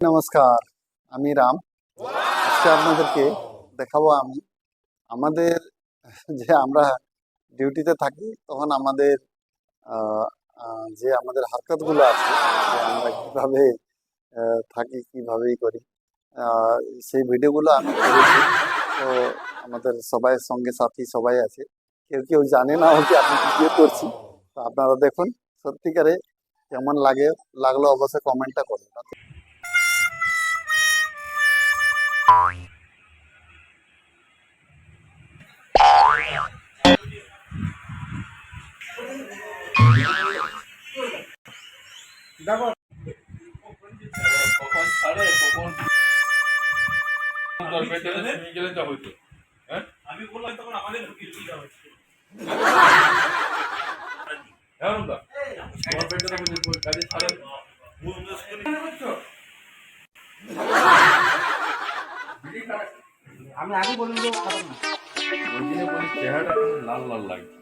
নমস্কার, আমি রাম। আজকে আপনাদেরকে দেখাবো আমি আমাদের যে আমরা ডিউটিতে থাকি তখন আমাদের আহ, যে আমাদের হারকতগুলো আছে, যে আমরা কিভাবে থাকি, কিভাবেই করি, আহ, সেই ভিডিওগুলো আমি করেছি। তো আমাদের সবাই সঙ্গে সাথী সবাই আছে, কেউ কেউ জানে না যে আমি ভিডিও করছি। তো আপনারা দেখুন, সত্যিকারে কেমন লাগলো অবশ্যই কমেন্টটা করুন। কখন ছাড়ে কখন গেলে যা হইতো। হ্যাঁ আমি বললাম তখন আমাদের হ্যাঁ বন্ধা আমার পেটে কাজে ছাড়ে আমি আগে বললাম যে খারাপ না। ওই দিনে বলি চেহারাটা লাল লাল লাগছে।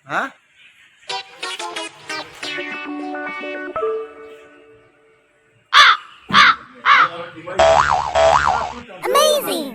হ্যাঁ, Amazing!